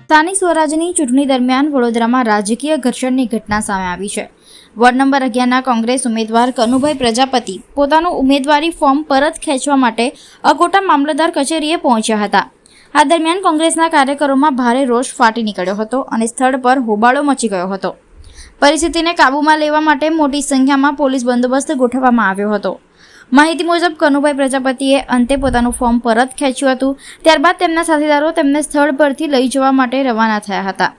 સ્થાનિક સ્વરાજની ચૂંટણી દરમિયાન વડોદરામાં રાજકીય ઘર્ષણની ઘટના સામે આવી છે। વોર્ડ નંબર 11ના કોંગ્રેસ ઉમેદવાર કનુભાઈ પ્રજાપતિ પોતાનું ઉમેદવારી ફોર્મ પરત ખેંચવા માટે અકોટા મામલતદાર કચેરીએ પહોંચ્યા હતા। આ દરમિયાન કોંગ્રેસના કાર્યકરોમાં ભારે રોષ ફાટી નીકળ્યો હતો અને સ્થળ પર હોબાળો મચી ગયો હતો। પરિસ્થિતિને કાબૂમાં લેવા માટે મોટી સંખ્યામાં પોલીસ બંદોબસ્ત ગોઠવવામાં આવ્યો હતો। માહિતી મુજબ કનુભાઈ પ્રજાપતિએ અંતે પોતાનું ફોર્મ પરત ખેંચ્યું હતું। ત્યારબાદ તેમના સાથીદારો તેમને સ્થળ પરથી લઈ જવા માટે રવાના થયા હતા।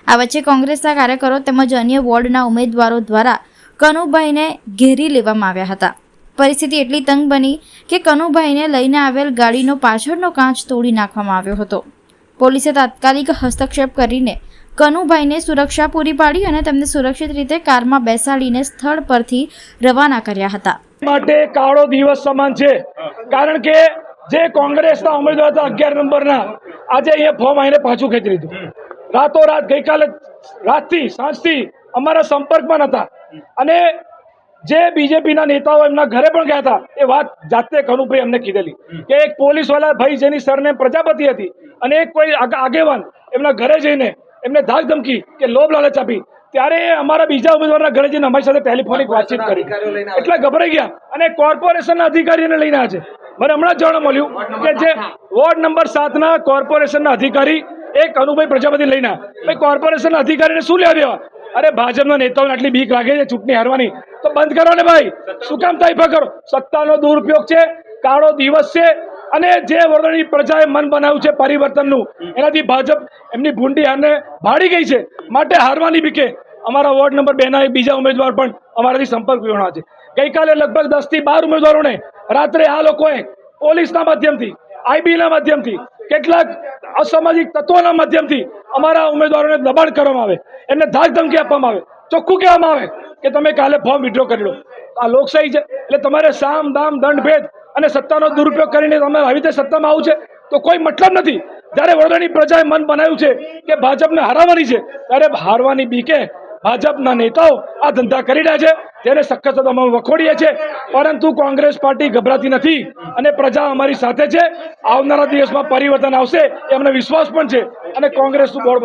આ વચ્ચે કોંગ્રેસના કાર્યકરો તેમજ અન્ય વોર્ડના ઉમેદવારો દ્વારા કનુભાઈને ઘેરી લેવામાં આવ્યા હતા। પરિસ્થિતિ એટલી તંગ બની કે કનુભાઈને લઈને આવેલ ગાડીનો પાછળનો કાચ તોડી નાખવામાં આવ્યો હતો। પોલીસે તાત્કાલિક હસ્તક્ષેપ કરીને કનુભાઈને સુરક્ષા પૂરી પાડી અને તેમને સુરક્ષિત રીતે કારમાં બેસાડીને સ્થળ પરથી રવાના કર્યા હતા। માટે કાળો દિવસ સમાન છે, કારણ કે જે કોંગ્રેસના ઉમેદવાર હતા 11 નંબરના આજે અહીંયા ફોર્મ આવીને પાછું ખેંચી લીધું। રાતોરાત ગઈકાલે રાતથી સાંજથી અમારા સંપર્કમાં હતા અને જે બીજેપીના નેતાઓ એમના ઘરે પણ ગયા હતા એ વાત જાતે કનુભાઈ અમને કીધેલી કે એક પોલીસવાળા ભાઈ જેની સરનેમ પ્રજાપતિ હતી અને એક કોઈ આગેવાન એમના ઘરે જઈને એમને ધાક ધમકી કે લોભ લાલચ આપી, ત્યારે અમારા બીજા ઉમેદવારના ઘરે જઈને અમારી સાથે ટેલિફોનિક વાતચીત કરી એટલે ગભરાઈ ગયા અને કોર્પોરેશનના અધિકારીને લઈને આવ્યા છે। મને હમણાં જ જાણવા મળ્યું કે જે વોર્ડ નંબર 7ના કોર્પોરેશનના અધિકારી એક કનુભાઈ પ્રજાપતિ લઈને આવ્યા। કોર્પોરેશનના અધિકારીને શું લેવા દેવા? અરે ભાજપના નેતાઓને આટલી બીક લાગે છે ચૂંટણી હારવાની તો બંધ કરો ને ભાઈ, શું કામ તાઇફા કરો? સત્તાનો દુરુપયોગ છે, કાળો દિવસ છે અને જે વડોદરાની પ્રજાએ મન બનાવ્યું છે પરિવર્તનનું, એનાથી ભાજપ એમની ભૂંડી હારને ભાડી ગઈ છે। માટે હારવાની બીકે અમારા વોર્ડ નંબર 2ના બીજા ઉમેદવાર પણ અમારાથી સંપર્ક વિહોણા છે। ગઈકાલે લગભગ 10 થી 12 ઉમેદવારોને રાત્રે આ લોકોએ પોલીસના માધ્યમથી, આઈબીના માધ્યમથી, કેટલાક અસામાજિક તત્વોના માધ્યમથી અમારા ઉમેદવારોને દબાણ કરવામાં આવે, એમને ધાક ધમકી આપવામાં આવે, ચોખ્ખું કહેવામાં આવે કે તમે કાલે ફોર્મ વિડ્રો કરી લો। આ લોકશાહી છે, એટલે તમારે સામ દામ દંડ ભેદ અને સત્તાનો દુરુપયોગ કરીને તમારે આવી રીતે સત્તામાં આવું છે તો કોઈ મતલબ નથી। જ્યારે વડોદરાની પ્રજાએ મન બનાવ્યું છે કે ભાજપને હરાવવાની છે, ત્યારે હારવાની બીકે ભાજપના નેતાઓ આ ધંધા કરી રહ્યા છે, જેને સખત અમે વખોડીએ છીએ। પરંતુ કોંગ્રેસ પાર્ટી ગભરાતી નથી અને પ્રજા અમારી સાથે છે। આવનારા દિવસમાં પરિવર્તન આવશે એ અમને વિશ્વાસ પણ છે અને કોંગ્રેસનું બોર્ડ